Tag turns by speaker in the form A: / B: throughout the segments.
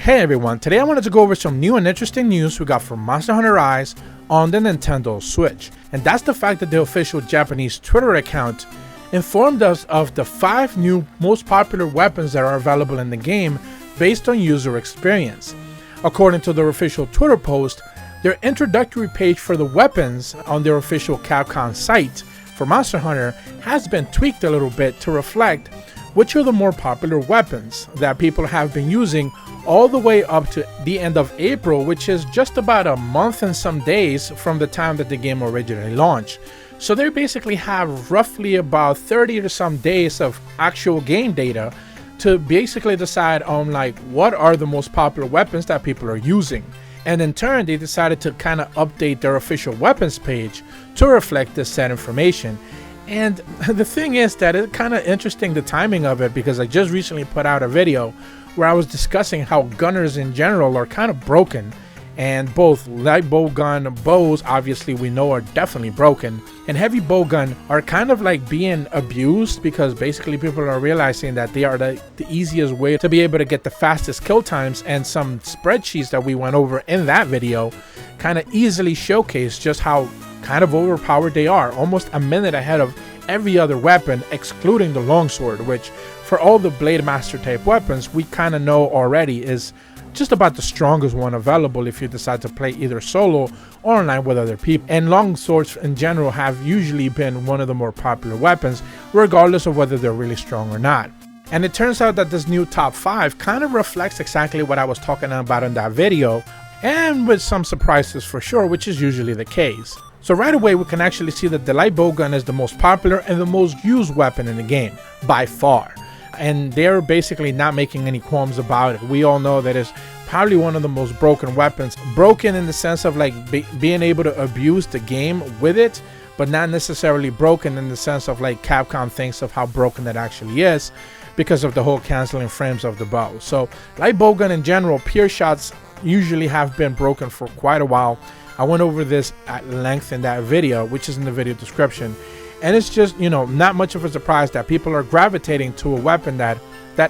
A: Hey everyone, today I wanted to go over some new and interesting news we got from Monster Hunter Rise on the Nintendo Switch. And that's the fact that the official Japanese Twitter account informed us of the 5 new most popular weapons that are available in the game based on user experience. According to their official Twitter post, their introductory page for the weapons on their official Capcom site for Monster Hunter has been tweaked a little bit to reflect which are the more popular weapons that people have been using all the way up to the end of April, which is just about a month and some days from the time that the game originally launched. So they basically have roughly about 30 to some days of actual game data to basically decide on like what are the most popular weapons that people are using. And in turn, they decided to kind of update their official weapons page to reflect this said information. And the thing is that it's kind of interesting, the timing of it, because I just recently put out a video where I was discussing how gunners in general are kind of broken, and both light bowgun bows, obviously we know, are definitely broken, and heavy bowgun are kind of like being abused because basically people are realizing that they are the easiest way to be able to get the fastest kill times, and some spreadsheets that we went over in that video kind of easily showcase just how kind of overpowered they are, almost a minute ahead of every other weapon excluding the longsword, which for all the blade master type weapons we kind of know already is just about the strongest one available if you decide to play either solo or online with other people. And long swords in general have usually been one of the more popular weapons regardless of whether they're really strong or not. And it turns out that this new top 5 kind of reflects exactly what I was talking about in that video, and with some surprises for sure, which is usually the case. So right away we can actually see that the light bowgun is the most popular and the most used weapon in the game by far, and they're basically not making any qualms about it. We all know that it's probably one of the most broken weapons, broken in the sense of like being able to abuse the game with it, but not necessarily broken in the sense of like Capcom thinks of how broken it actually is because of the whole canceling frames of the bow. So light bowgun in general, pure shots usually have been broken for quite a while. I went over this at length in that video, which is in the video description, and it's just, you know, not much of a surprise that people are gravitating to a weapon that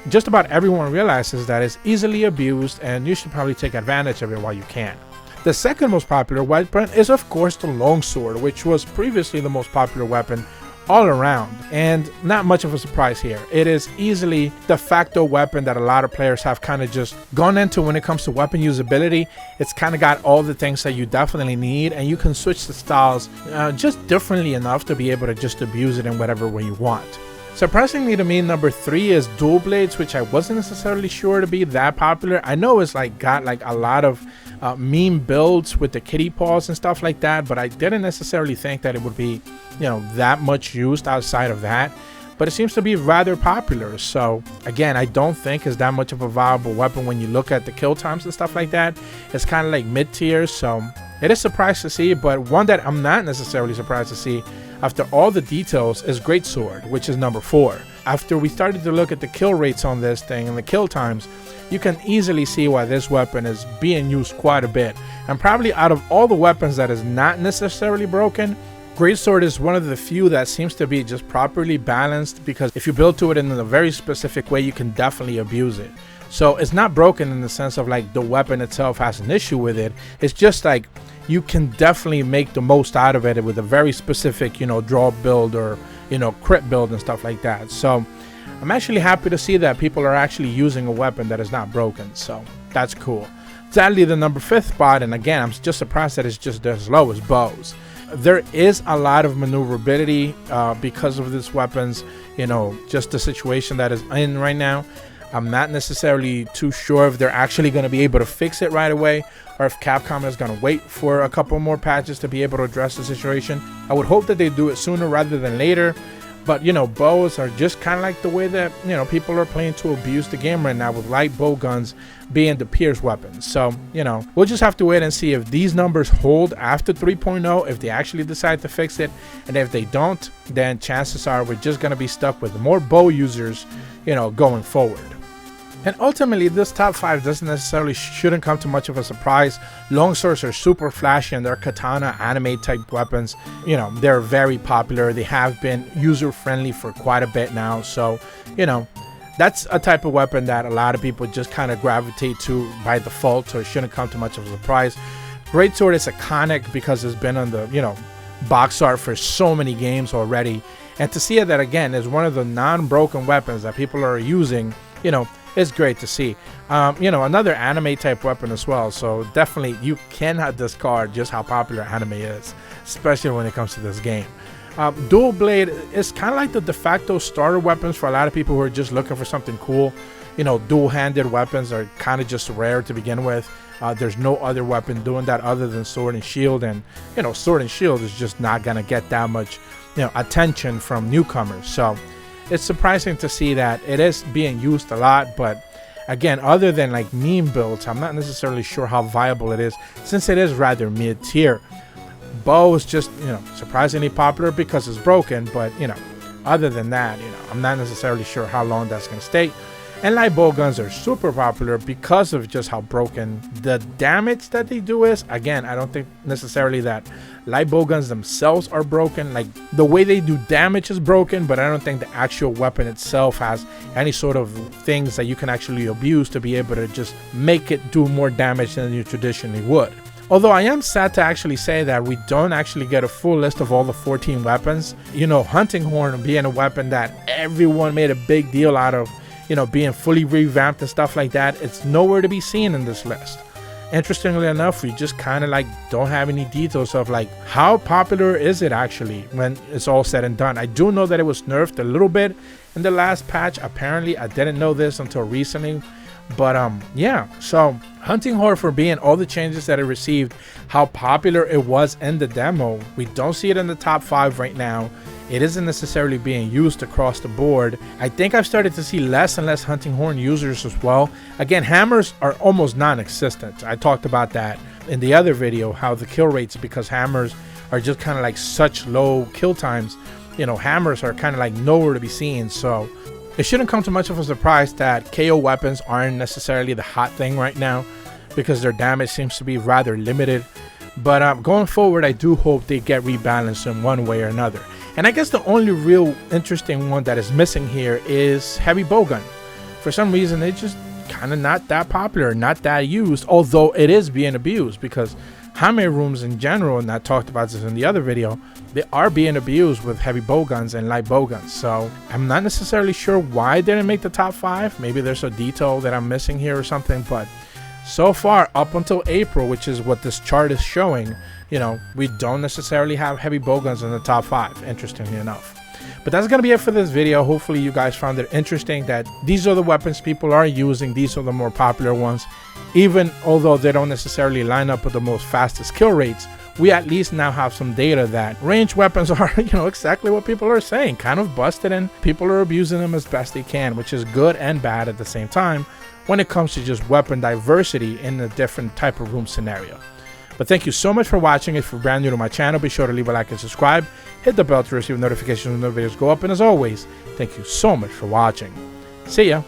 A: just about everyone realizes that is easily abused, and you should probably take advantage of it while you can. The second most popular weapon is of course the longsword, which was previously the most popular weapon all around, and not much of a surprise here. It is easily the facto weapon that a lot of players have kind of just gone into when it comes to weapon usability. It's kind of got all the things that you definitely need, and you can switch the styles just differently enough to be able to just abuse it in whatever way you want. Surprisingly to me, number 3 is dual blades, which I wasn't necessarily sure to be that popular. I know it's like got like a lot of meme builds with the kitty paws and stuff like that, but I didn't necessarily think that it would be, you know, that much used outside of that. But it seems to be rather popular. So again, I don't think it's that much of a viable weapon when you look at the kill times and stuff like that. It's kind of like mid-tier, so it is surprised to see. But one that I'm not necessarily surprised to see after all the details is greatsword, which is number 4. After we started to look at the kill rates on this thing and the kill times, you can easily see why this weapon is being used quite a bit. And probably out of all the weapons that is not necessarily broken, greatsword is one of the few that seems to be just properly balanced, because if you build to it in a very specific way, you can definitely abuse it. So it's not broken in the sense of like the weapon itself has an issue with it. It's just like you can definitely make the most out of it with a very specific, you know, draw build or, you know, crit build and stuff like that. So I'm actually happy to see that people are actually using a weapon that is not broken. So that's cool. Sadly, the number 5th spot, and again, I'm just surprised that it's just as low, as bows. There is a lot of maneuverability because of these weapons, you know, just the situation that is in right now. I'm not necessarily too sure if they're actually going to be able to fix it right away, or if Capcom is going to wait for a couple more patches to be able to address the situation. I would hope that they do it sooner rather than later. But, you know, bows are just kind of like the way that, you know, people are playing to abuse the game right now, with light bow guns being the pierce weapons. So, you know, we'll just have to wait and see if these numbers hold after 3.0, if they actually decide to fix it. And if they don't, then chances are we're just going to be stuck with more bow users, you know, going forward. And ultimately, this top 5 doesn't necessarily shouldn't come to much of a surprise. Longswords are super flashy, and they're katana anime type weapons. You know, they're very popular. They have been user friendly for quite a bit now. So, you know, that's a type of weapon that a lot of people just kind of gravitate to by default, so it shouldn't come to much of a surprise. Greatsword is iconic because it's been on the, you know, box art for so many games already, and to see it that again is one of the non-broken weapons that people are using, you know, it's great to see. You know, another anime type weapon as well, so definitely you cannot discard just how popular anime is, especially when it comes to this game. Dual blade is kind of like the de facto starter weapons for a lot of people who are just looking for something cool. You know, dual-handed weapons are kind of just rare to begin with. There's no other weapon doing that other than sword and shield, and you know, sword and shield is just not gonna get that much, you know, attention from newcomers. So it's surprising to see that it is being used a lot, but again, other than like meme builds, I'm not necessarily sure how viable it is, since it is rather mid-tier. Bow is just, you know, surprisingly popular because it's broken, but you know, other than that, you know, I'm not necessarily sure how long that's going to stay. And light bowguns are super popular because of just how broken the damage that they do is. Again, I don't think necessarily that light bowguns themselves are broken. Like, the way they do damage is broken, but I don't think the actual weapon itself has any sort of things that you can actually abuse to be able to just make it do more damage than you traditionally would. Although I am sad to actually say that we don't actually get a full list of all the 14 weapons. You know, hunting horn being a weapon that everyone made a big deal out of, you know, being fully revamped and stuff like that, it's nowhere to be seen in this list. Interestingly enough, we just kind of like don't have any details of like how popular is it actually when it's all said and done. I do know that it was nerfed a little bit in the last patch. Apparently, I didn't know this until recently. But yeah, so hunting horn, for being all the changes that it received, how popular it was in the demo, we don't see it in the top 5 right now. It isn't necessarily being used across the board. I think I've started to see less and less hunting horn users as well. Again, hammers are almost non-existent. I talked about that in the other video, how the kill rates, because hammers are just kind of like such low kill times, you know, hammers are kind of like nowhere to be seen. So it shouldn't come to much of a surprise that KO weapons aren't necessarily the hot thing right now, because their damage seems to be rather limited. But going forward, I do hope they get rebalanced in one way or another. And I guess the only real interesting one that is missing here is heavy bowgun. For some reason, it's just kind of not that popular, not that used, although it is being abused, because Hame rooms in general, and I talked about this in the other video, they are being abused with heavy bowguns and light bowguns. So I'm not necessarily sure why it didn't make the top 5. Maybe there's a detail that I'm missing here or something, but so far up until April, which is what this chart is showing, you know, we don't necessarily have heavy bowguns in the top 5, interestingly enough. But that's gonna be it for this video. Hopefully you guys found it interesting that these are the weapons people are using, these are the more popular ones. Even although they don't necessarily line up with the most fastest kill rates, we at least now have some data that ranged weapons are, you know, exactly what people are saying, kind of busted, and people are abusing them as best they can, which is good and bad at the same time when it comes to just weapon diversity in a different type of room scenario. But thank you so much for watching. If you're brand new to my channel, be sure to leave a like and subscribe. Hit the bell to receive notifications when the videos go up. And as always, thank you so much for watching. See ya.